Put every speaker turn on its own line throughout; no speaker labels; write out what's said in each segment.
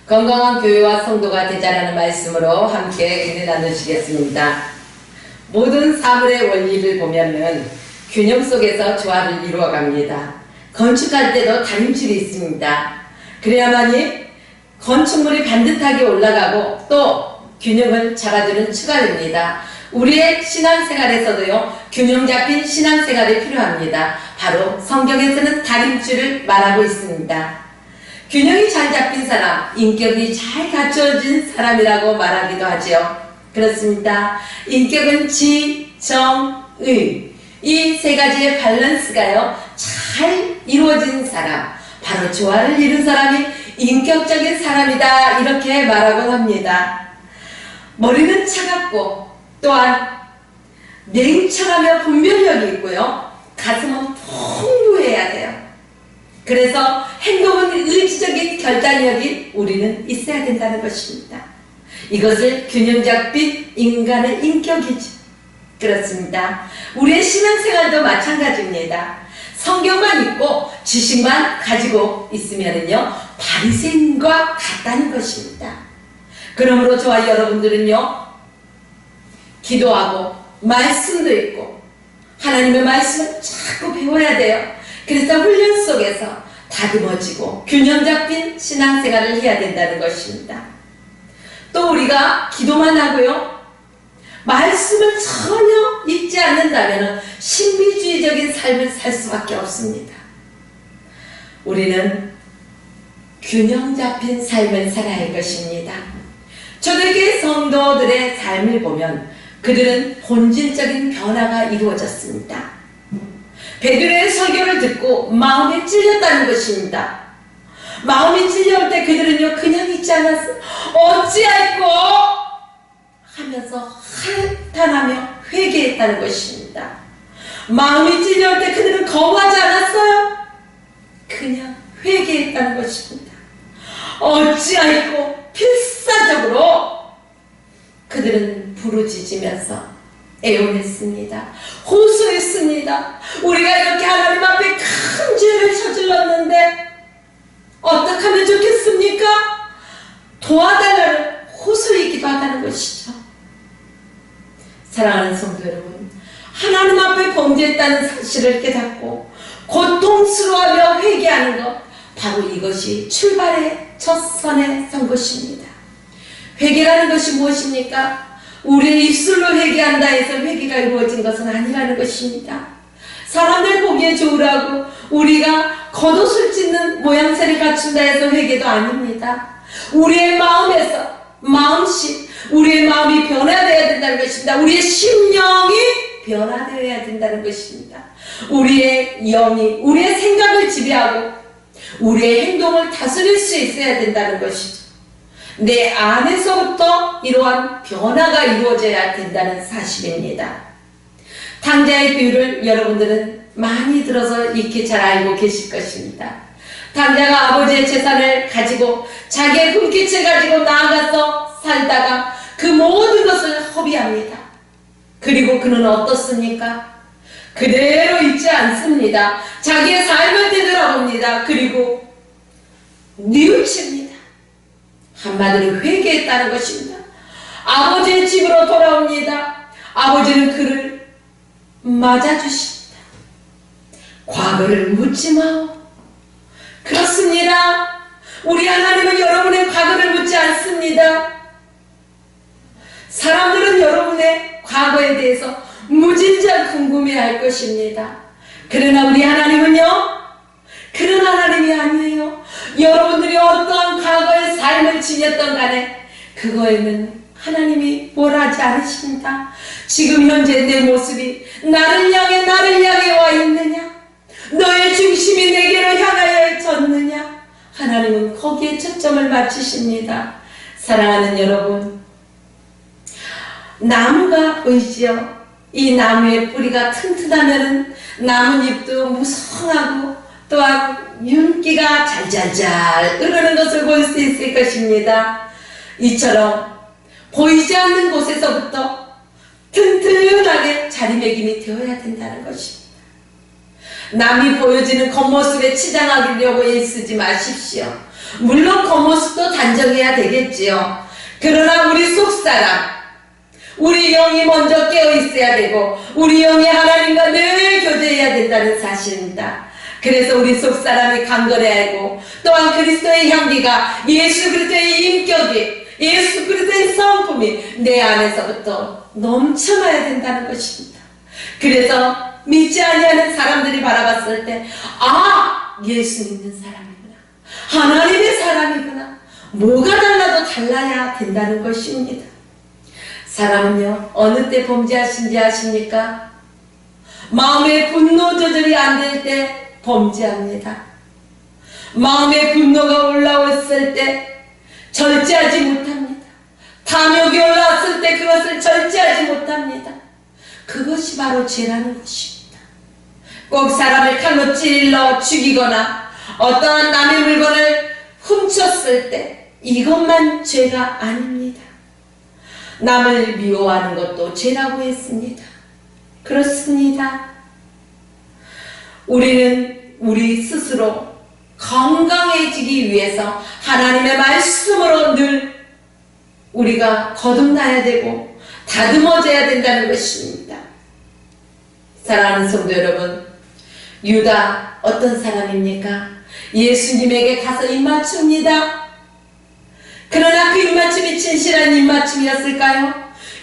건강한 교회와 성도가 되자라는 말씀으로 함께 은혜 나누시겠습니다. 모든 사물의 원리를 보면은 균형 속에서 조화를 이루어갑니다. 건축할 때도 다림질이 있습니다. 그래야만이 건축물이 반듯하게 올라가고 또 균형을 잡아주는 추가입니다. 우리의 신앙생활에서도요, 균형 잡힌 신앙생활이 필요합니다. 바로 성경에서는 다림질을 말하고 있습니다. 균형이 잘 잡힌 사람, 인격이 잘 갖춰진 사람이라고 말하기도 하죠. 그렇습니다. 인격은 지, 정, 의, 이 세 가지의 밸런스가요, 잘 이루어진 사람, 바로 조화를 이룬 사람이 인격적인 사람이다, 이렇게 말하곤 합니다. 머리는 차갑고 또한 냉철하며 분별력이 있고요, 가슴은 풍부해야 돼요. 그래서 행동은 의지적인 결단력이 우리는 있어야 된다는 것입니다. 이것을 균형 잡힌 인간의 인격이죠. 그렇습니다. 우리의 신앙생활도 마찬가지입니다. 성경만 읽고 지식만 가지고 있으면은요, 바리새인과 같다는 것입니다. 그러므로 저와 여러분들은요, 기도하고 말씀도 읽고 하나님의 말씀을 자꾸 배워야 돼요. 그래서 훈련 속에서 다듬어지고 균형 잡힌 신앙생활을 해야 된다는 것입니다. 또 우리가 기도만 하고요, 말씀을 전혀 읽지 않는다면 신비주의적인 삶을 살 수밖에 없습니다. 우리는 균형 잡힌 삶을 살아야 할 것입니다. 초대교회 성도들의 삶을 보면 그들은 본질적인 변화가 이루어졌습니다. 베드로의 설교를 듣고 마음이 찔렸다는 것입니다. 마음이 찔려올 때 그들은요, 그냥 있지 않았어. 어찌할꼬 하면서 한탄하며 회개했다는 것입니다. 마음이 찔려올 때 그들은 거부하지 않았어요. 그냥 회개했다는 것입니다. 어찌할꼬 필사적으로 그들은 부르짖으면서 애원했습니다. 호소했습니다. 우리가 이렇게 하나님 앞에 큰 죄를 저질렀는데 어떻게 하면 좋겠습니까? 도와달라는 호소에 기도한다는 것이죠. 사랑하는 성도 여러분, 하나님 앞에 범죄했다는 사실을 깨닫고 고통스러워하며 회개하는 것, 바로 이것이 출발의 첫 선에 선 것입니다. 회개라는 것이 무엇입니까? 우리의 입술로 회개한다 해서 회개가 이루어진 것은 아니라는 것입니다. 사람들 보기에 좋으라고 우리가 겉옷을 찢는 모양새를 갖춘다 해서 회개도 아닙니다. 우리의 마음에서, 마음씨, 우리의 마음이 변화되어야 된다는 것입니다. 우리의 심령이 변화되어야 된다는 것입니다. 우리의 영이 우리의 생각을 지배하고 우리의 행동을 다스릴 수 있어야 된다는 것이죠. 내 안에서부터 이러한 변화가 이루어져야 된다는 사실입니다. 탕자의 비유를 여러분들은 많이 들어서 익히 잘 알고 계실 것입니다. 탕자가 아버지의 재산을 가지고 자기의 분깃을 가지고 나아가서 살다가 그 모든 것을 허비합니다. 그리고 그는 어떻습니까? 그대로 있지 않습니다. 자기의 삶을 되돌아봅니다. 그리고 뉘우칩니다. 한마디로 회개했다는 것입니다. 아버지의 집으로 돌아옵니다. 아버지는 그를 맞아주십니다. 과거를 묻지 마오. 그렇습니다. 우리 하나님은 여러분의 과거를 묻지 않습니다. 사람들은 여러분의 과거에 대해서 무진장 궁금해할 것입니다. 그러나 우리 하나님은요, 그런 하나님이 아니에요. 여러분들이 어떠한 과거의 삶을 지녔던 간에 그거에는 하나님이 뭘 하지 않으십니다. 지금 현재 내 모습이 나를 향해 와 있느냐? 너의 중심이 내게로 향하여 졌느냐? 하나님은 거기에 초점을 맞추십니다. 사랑하는 여러분, 나무가 보이지요? 이 나무의 뿌리가 튼튼하면 나뭇잎도 무성하고 또한 윤기가 잘잘잘 흐르는 것을 볼 수 있을 것입니다. 이처럼 보이지 않는 곳에서부터 튼튼하게 자리매김이 되어야 된다는 것입니다. 남이 보여지는 겉모습에 치장하려고 애쓰지 마십시오. 물론 겉모습도 단정해야 되겠지요. 그러나 우리 속사람, 우리 영이 먼저 깨어 있어야 되고 우리 영이 하나님과 늘 교제해야 된다는 사실입니다. 그래서 우리 속사람이 강건해야 하고 또한 그리스도의 향기가 예수 그리스도의 인격이 예수 그리스도의 성품이 내 안에서부터 넘쳐나야 된다는 것입니다. 그래서 믿지 아니하는 사람들이 바라봤을 때 예수 믿는 사람이구나, 하나님의 사람이구나, 뭐가 달라도 달라야 된다는 것입니다. 사람은요 어느 때 범죄하신지 아십니까? 마음의 분노 조절이 안 될 때 범죄합니다. 마음의 분노가 올라왔을 때 절제하지 못합니다. 탐욕이 올라왔을 때 그것을 절제하지 못합니다. 그것이 바로 죄라는 것입니다. 꼭 사람을 칼로 찔러 죽이거나 어떠한 남의 물건을 훔쳤을 때 이것만 죄가 아닙니다. 남을 미워하는 것도 죄라고 했습니다. 그렇습니다. 우리는 우리 스스로 건강해지기 위해서 하나님의 말씀으로 늘 우리가 거듭나야 되고 다듬어져야 된다는 것입니다. 사랑하는 성도 여러분, 유다 어떤 사람입니까? 예수님에게 가서 입맞춥니다. 그러나 그 입맞춤이 진실한 입맞춤이었을까요?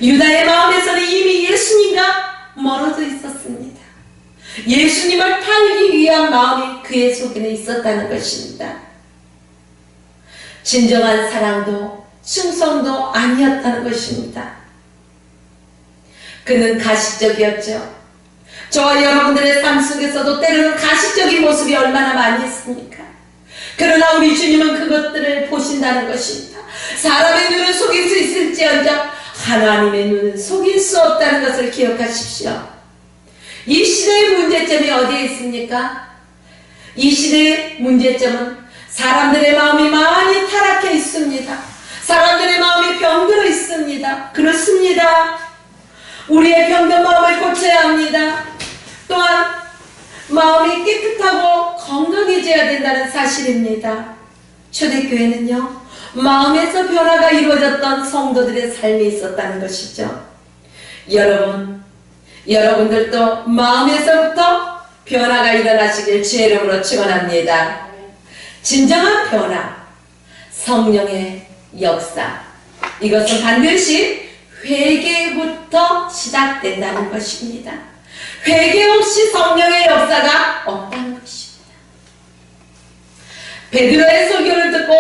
유다의 마음에서는 이미 예수님과 멀어져 있었습니다. 예수님을 팔기 위한 마음이 그의 속에는 있었다는 것입니다. 진정한 사랑도 충성도 아니었다는 것입니다. 그는 가식적이었죠. 저와 여러분들의 삶 속에서도 때로는 가식적인 모습이 얼마나 많이 있습니까? 그러나 우리 주님은 그것들을 보신다는 것입니다. 사람의 눈은 속일 수 있을지언정 하나님의 눈은 속일 수 없다는 것을 기억하십시오. 이 시대의 문제점이 어디에 있습니까? 이 시대의 문제점은 사람들의 마음이 많이 타락해 있습니다. 사람들의 마음이 병들어 있습니다. 그렇습니다. 우리의 병든 마음을 고쳐야 합니다. 또한 마음이 깨끗하고 건강해져야 된다는 사실입니다. 초대교회는요 마음에서 변화가 이루어졌던 성도들의 삶이 있었다는 것이죠. 여러분들도 마음에서부터 변화가 일어나시길 주의 이름으로 축원합니다. 진정한 변화, 성령의 역사, 이것은 반드시 회개부터 시작된다는 것입니다. 회개 없이 성령의 역사가 없다는 것입니다. 베드로의 설교를 듣고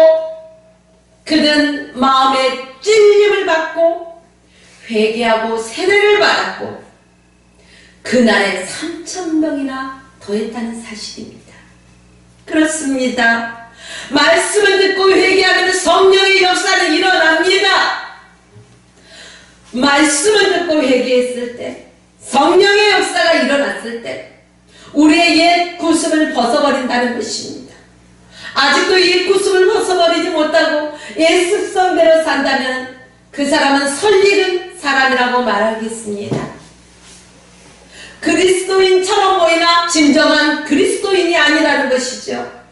그는 마음의 찔림을 받고 회개하고 세례를 받았고 그날에 3,000명이나 더했다는 사실입니다. 그렇습니다. 말씀을 듣고 회개하면 성령의 역사는 일어납니다. 말씀을 듣고 회개했을 때 성령의 역사가 일어났을 때 우리의 옛 구습을 벗어버린다는 것입니다. 아직도 옛 구습을 벗어버리지 못하고 옛 습성대로 산다면 그 사람은 설익은 사람이라고 말하겠습니다. 그리스도인처럼 보이나 진정한 그리스도인이 아니라는 것이죠.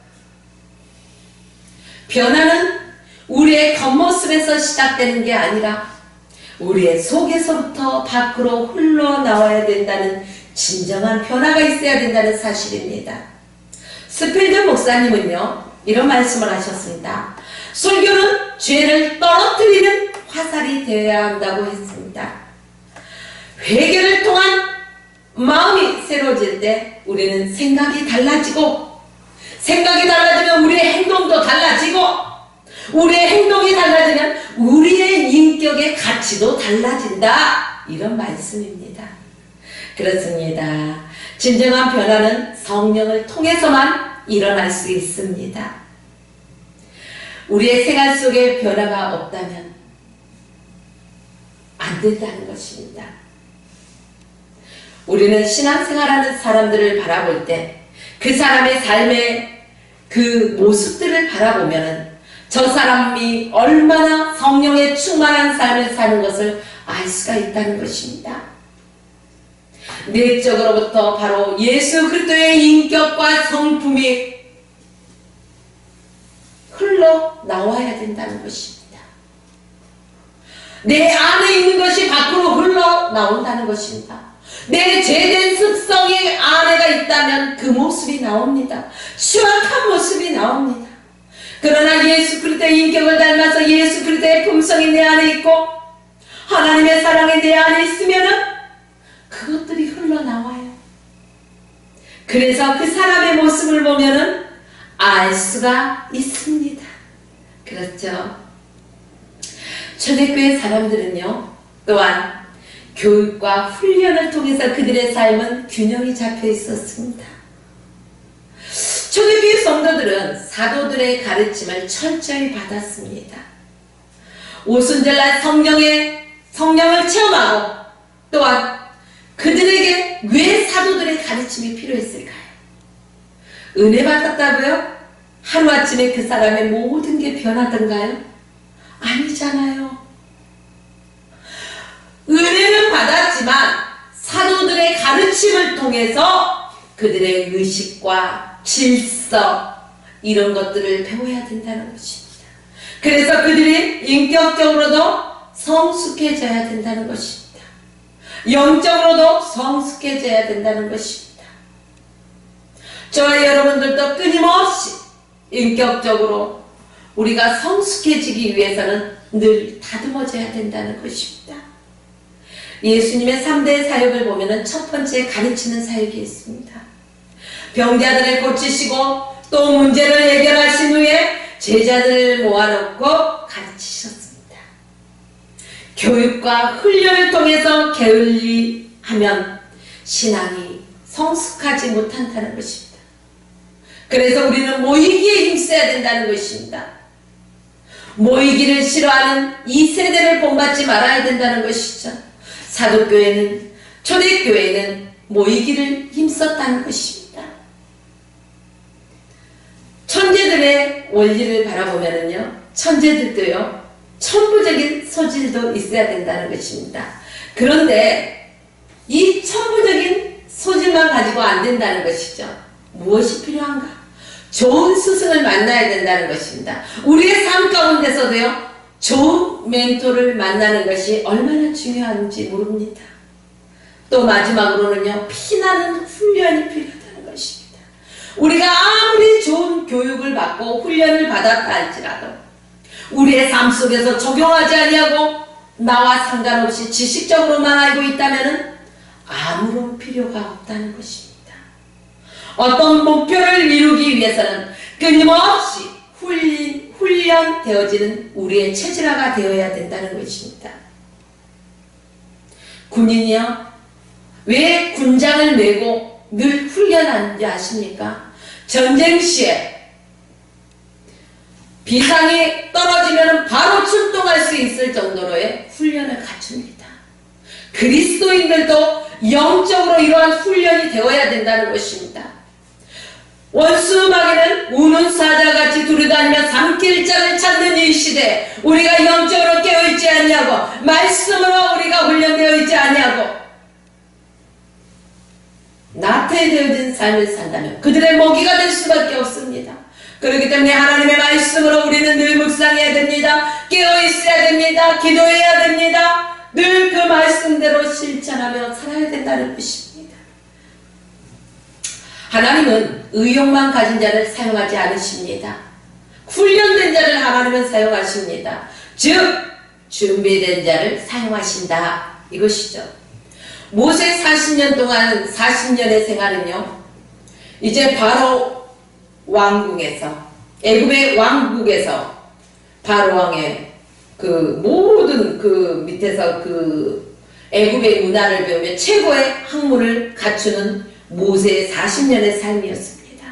변화는 우리의 겉모습에서 시작되는 게 아니라 우리의 속에서부터 밖으로 흘러나와야 된다는 진정한 변화가 있어야 된다는 사실입니다. 스필드 목사님은요 이런 말씀을 하셨습니다. 설교는 죄를 떨어뜨리는 화살이 되어야 한다고 했습니다. 회개를 통한 마음이 새로워질 때 우리는 생각이 달라지고, 생각이 달라지면 우리의 행동도 달라지고, 우리의 행동이 달라지면 우리의 인격의 가치도 달라진다, 이런 말씀입니다. 그렇습니다. 진정한 변화는 성령을 통해서만 일어날 수 있습니다. 우리의 생활 속에 변화가 없다면 안 된다는 것입니다. 우리는 신앙생활하는 사람들을 바라볼 때 그 사람의 삶의 그 모습들을 바라보면 저 사람이 얼마나 성령에 충만한 삶을 사는 것을 알 수가 있다는 것입니다. 내적으로부터 바로 예수 그리스도의 인격과 성품이 흘러 나와야 된다는 것입니다. 내 안에 있는 것이 밖으로 흘러나온다는 것입니다. 내 죄된 습성이 안에가 있다면 그 모습이 나옵니다. 추악한 모습이 나옵니다. 그러나 예수 그리스도의 인격을 닮아서 예수 그리스도의 품성이 내 안에 있고 하나님의 사랑이 내 안에 있으면은 그것들이 흘러나와요. 그래서 그 사람의 모습을 보면은 알 수가 있습니다. 그렇죠? 초대교회 사람들은요, 또한 교육과 훈련을 통해서 그들의 삶은 균형이 잡혀 있었습니다. 초대교회 성도들은 사도들의 가르침을 철저히 받았습니다. 오순절날 성령을 체험하고 또한 그들에게 왜 사도들의 가르침이 필요했을까요? 은혜 받았다고요? 하루아침에 그 사람의 모든 게 변하던가요? 아니잖아요. 은혜는 받았지만 사도들의 가르침을 통해서 그들의 의식과 질서 이런 것들을 배워야 된다는 것입니다. 그래서 그들이 인격적으로도 성숙해져야 된다는 것입니다. 영적으로도 성숙해져야 된다는 것입니다. 저와 여러분들도 끊임없이 인격적으로 우리가 성숙해지기 위해서는 늘 다듬어져야 된다는 것입니다. 예수님의 3대 사역을 보면 첫 번째 가르치는 사역이 있습니다. 병자들을 고치시고 또 문제를 해결하신 후에 제자들을 모아놓고 가르치셨습니다. 교육과 훈련을 통해서 게을리하면 신앙이 성숙하지 못한다는 것입니다. 그래서 우리는 모이기에 힘써야 된다는 것입니다. 모이기를 싫어하는 이 세대를 본받지 말아야 된다는 것이죠. 사도교회는, 초대교회는 모이기를 힘썼다는 것입니다. 천재들의 원리를 바라보면요, 천재들도요, 천부적인 소질도 있어야 된다는 것입니다. 그런데 이 천부적인 소질만 가지고 안 된다는 것이죠. 무엇이 필요한가? 좋은 스승을 만나야 된다는 것입니다. 우리의 삶 가운데서도요, 좋은 멘토를 만나는 것이 얼마나 중요한지 모릅니다. 또 마지막으로는요, 피나는 훈련이 필요하다는 것입니다. 우리가 아무리 좋은 교육을 받고 훈련을 받았다 할지라도 우리의 삶 속에서 적용하지 아니하고 나와 상관없이 지식적으로만 알고 있다면 아무런 필요가 없다는 것입니다. 어떤 목표를 이루기 위해서는 끊임없이 훈련되어지는 우리의 체질화가 되어야 된다는 것입니다. 군인이요, 왜 군장을 메고 늘 훈련하는지 아십니까? 전쟁 시에 비상이 떨어지면 바로 출동할 수 있을 정도로의 훈련을 갖춥니다. 그리스도인들도 영적으로 이러한 훈련이 되어야 된다는 것입니다. 원수마귀는 우는 사자같이 두루다니며 삼킬 자를 찾는 이 시대에 우리가 영적으로 깨어있지 아니하고 말씀으로 우리가 훈련되어 있지 아니하고 나태해진 삶을 산다면 그들의 먹이가 될 수밖에 없습니다. 그렇기 때문에 하나님의 말씀으로 우리는 늘 묵상해야 됩니다. 깨어있어야 됩니다. 기도해야 됩니다. 늘 그 말씀대로 실천하며 살아야 된다는 것입니다. 하나님은 의욕만 가진 자를 사용하지 않으십니다. 훈련된 자를 하나님은 사용하십니다. 즉 준비된 자를 사용하신다 이것이죠. 모세 40년 동안 40년의 생활은요, 이제 바로 왕궁에서, 애굽의 왕국에서 바로 왕의 그 모든 그 밑에서 그 애굽의 문화를 배우며 최고의 학문을 갖추는 모세의 40년의 삶이었습니다.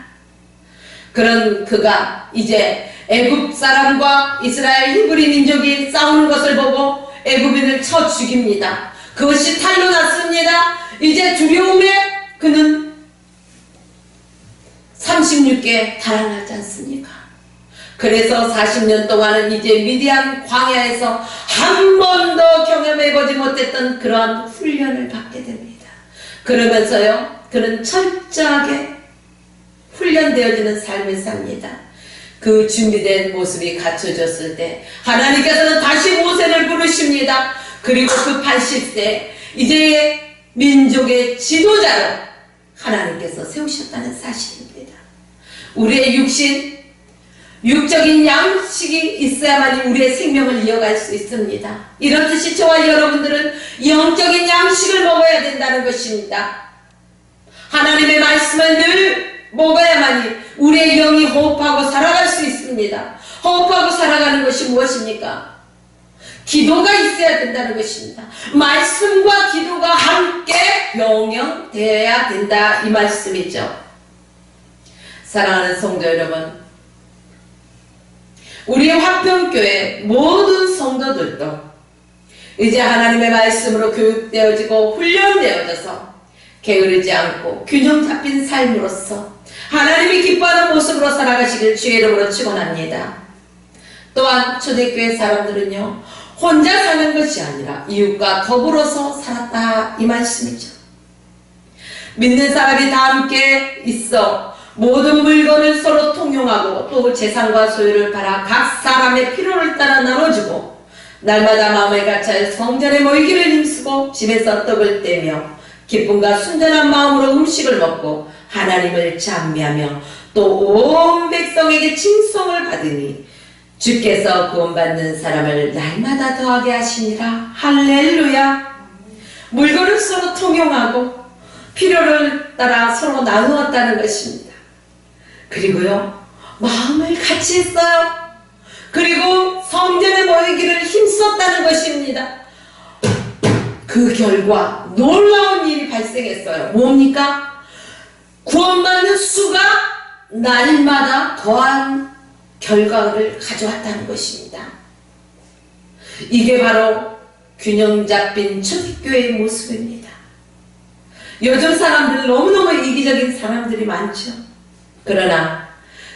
그런 그가 이제 애굽 사람과 이스라엘 히브리 민족이 싸우는 것을 보고 애굽인을 쳐 죽입니다. 그것이 탈로 났습니다. 이제 두려움에 그는 36개 달아나지 않습니까? 그래서 40년 동안은 이제 미디안 광야에서 한 번도 경험해보지 못했던 그러한 훈련을 받게 됩니다. 그러면서요, 그는 철저하게 훈련되어지는 삶을 삽니다. 그 준비된 모습이 갖춰졌을 때 하나님께서는 다시 모세를 부르십니다. 그리고 그 80세 이제 민족의 지도자로 하나님께서 세우셨다는 사실입니다. 우리의 육적인 양식이 있어야만 우리의 생명을 이어갈 수 있습니다. 이런 뜻이 저와 여러분들은 영적인 양식을 먹어야 된다는 것입니다. 하나님의 말씀을 늘 먹어야만이 우리의 영이 호흡하고 살아갈 수 있습니다. 호흡하고 살아가는 것이 무엇입니까? 기도가 있어야 된다는 것입니다. 말씀과 기도가 함께 병영되어야 된다 이 말씀이죠. 사랑하는 성도 여러분, 우리의 화평교회 모든 성도들도 이제 하나님의 말씀으로 교육되어지고 훈련되어져서 게으르지 않고 균형 잡힌 삶으로서 하나님이 기뻐하는 모습으로 살아가시길 주의 이름으로 축원합니다. 또한 초대교회 사람들은요, 혼자 사는 것이 아니라 이웃과 더불어서 살았다 이 말씀이죠. 믿는 사람이 다 함께 있어 모든 물건을 서로 통용하고 또 재산과 소유를 팔아 각 사람의 필요를 따라 나눠주고 날마다 마음을 같이 성전에 모이기를 힘쓰고 집에서 떡을 떼며 기쁨과 순전한 마음으로 음식을 먹고 하나님을 찬미하며 또 온 백성에게 칭송을 받으니 주께서 구원받는 사람을 날마다 더하게 하시니라. 할렐루야. 물건을 서로 통용하고 필요를 따라 서로 나누었다는 것입니다. 그리고요, 마음을 같이 했어요. 그리고 성전에 모이기를 힘썼다는 것입니다. 그 결과 놀라운 일이 발생했어요. 뭡니까? 구원받는 수가 날마다 더한 결과를 가져왔다는 것입니다. 이게 바로 균형 잡힌 초대교회의 모습입니다. 요즘 사람들은 너무너무 이기적인 사람들이 많죠. 그러나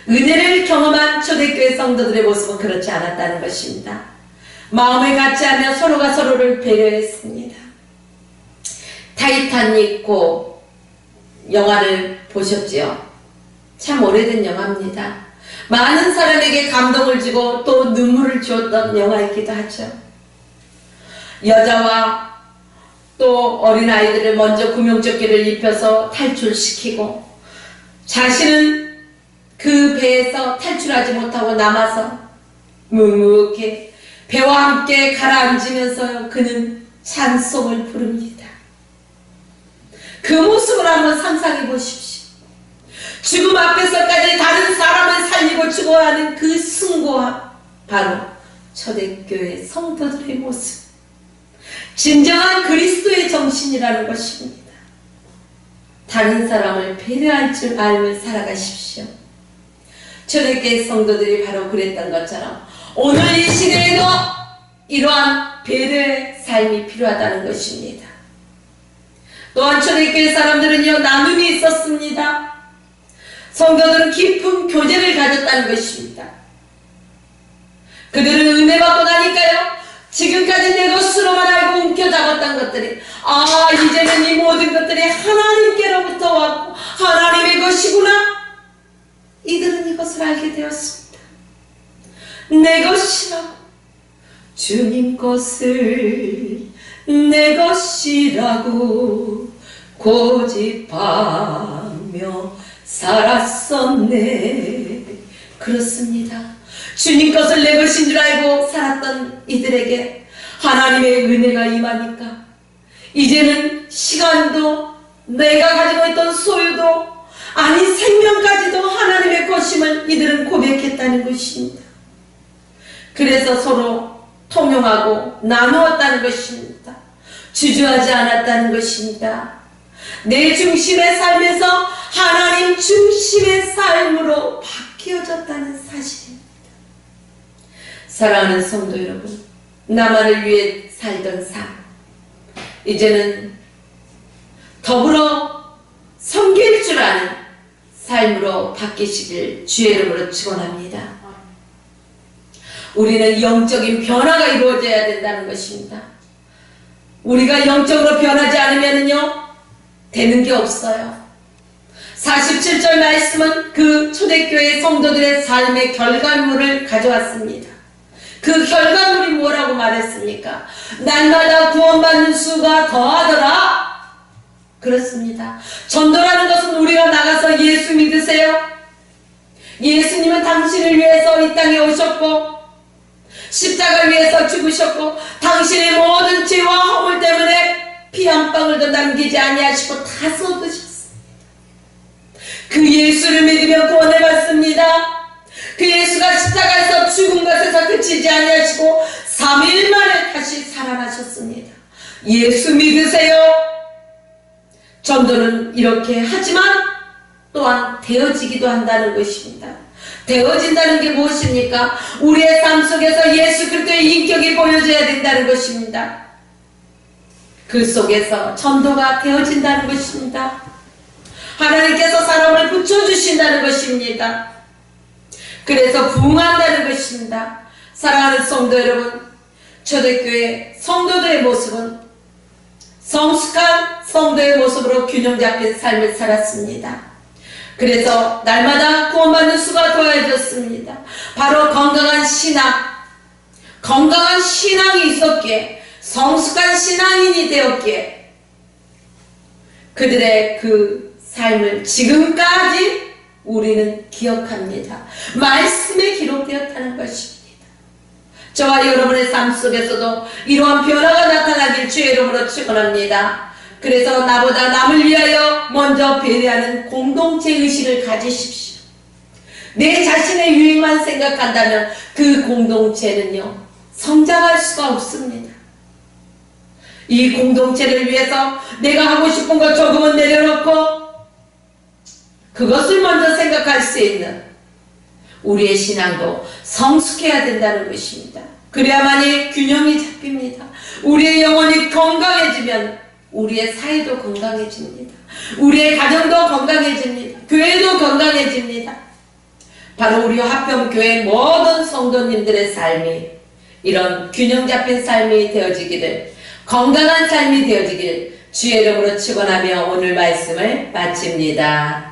은혜를 경험한 초대교회 성도들의 모습은 그렇지 않았다는 것입니다. 마음을 같이 하며 서로가 서로를 배려했습니다. 타이타닉 영화를 보셨지요? 참 오래된 영화입니다. 많은 사람에게 감동을 주고 또 눈물을 주었던 영화이기도 하죠. 여자와 또 어린아이들을 먼저 구명조끼를 입혀서 탈출시키고 자신은 그 배에서 탈출하지 못하고 남아서 묵묵히 배와 함께 가라앉으면서 그는 찬송을 부릅니다. 그 모습을 한번 상상해 보십시오. 죽음 앞에서까지 다른 사람을 살리고 죽어가는 그 승고함, 바로 초대교회 성도들의 모습, 진정한 그리스도의 정신이라는 것입니다. 다른 사람을 배려할 줄 알며 살아가십시오. 초대교회 성도들이 바로 그랬던 것처럼 오늘 이 시대에도 이러한 배려의 삶이 필요하다는 것입니다. 또한 초대교회 사람들은요, 나눔이 있었습니다. 성도들은 깊은 교제를 가졌다는 것입니다. 그들은 은혜 받고 나니까요, 지금까지 내 것으로만 알고 움켜잡았던 것들이 이제는 이 모든 것들이 하나님께로부터 왔고 하나님의 것이구나. 이들은 이것을 알게 되었습니다. 내 것이라고, 주님 것을 내 것이라고 고집하며 살았었네. 그렇습니다. 주님 것을 내 것인 줄 알고 살았던 이들에게 하나님의 은혜가 임하니까 이제는 시간도 내가 가지고 있던 소유도 아니 생명까지도 하나님의 것임을 이들은 고백했다는 것입니다. 그래서 서로 통용하고 나누었다는 것입니다. 주저하지 않았다는 것입니다. 내 중심의 삶에서 하나님 중심의 삶으로 바뀌어졌다는 사실입니다. 사랑하는 성도 여러분, 나만을 위해 살던 삶, 이제는 더불어 섬길 줄 아는 삶으로 바뀌시길 주의 이름으로 축원합니다. 우리는 영적인 변화가 이루어져야 된다는 것입니다. 우리가 영적으로 변하지 않으면요, 되는 게 없어요. 47절 말씀은 그 초대교회 성도들의 삶의 결과물을 가져왔습니다. 그 결과물이 뭐라고 말했습니까? 날마다 구원받는 수가 더하더라. 그렇습니다. 전도라는 것은 우리가 나가서 예수 믿으세요. 예수님은 당신을 위해서 이 땅에 오셨고 십자가를 위해서 죽으셨고 당신의 모든 죄와 허물 때문에 피 한 방울도 남기지 아니하시고 다 쏟으셨습니다. 그 예수를 믿으면 구원을 받습니다. 그 예수가 십자가에서 죽은 것에서 그치지 아니하시고 3일 만에 다시 살아나셨습니다. 예수 믿으세요. 전도는 이렇게 하지만 또한 되어지기도 한다는 것입니다. 되어진다는 게 무엇입니까? 우리의 삶 속에서 예수 그리스도의 인격이 보여져야 된다는 것입니다. 그 속에서 전도가 되어진다는 것입니다. 하나님께서 사람을 붙여주신다는 것입니다. 그래서 부흥한다는 것입니다. 사랑하는 성도 여러분, 초대교회 성도들의 모습은 성숙한 성도의 모습으로 균형 잡힌 삶을 살았습니다. 그래서 날마다 구원받는 수가 더해졌습니다. 바로 건강한 신앙이 있었기에, 성숙한 신앙인이 되었기에 그들의 그 삶을 지금까지 우리는 기억합니다. 말씀에 기록되었다는 것입니다. 저와 여러분의 삶 속에서도 이러한 변화가 나타나길 주의 이름으로 축원합니다. 그래서 나보다 남을 위하여 먼저 배려하는 공동체 의식을 가지십시오. 내 자신의 유익만 생각한다면 그 공동체는요, 성장할 수가 없습니다. 이 공동체를 위해서 내가 하고 싶은 것 조금은 내려놓고 그것을 먼저 생각할 수 있는 우리의 신앙도 성숙해야 된다는 것입니다. 그래야만이 균형이 잡힙니다. 우리의 영혼이 건강해지면 우리의 사회도 건강해집니다. 우리의 가정도 건강해집니다. 교회도 건강해집니다. 바로 우리 화평교회 모든 성도님들의 삶이 이런 균형 잡힌 삶이 되어지기를, 건강한 삶이 되어지기를 주의 이름으로 축원하며 오늘 말씀을 마칩니다.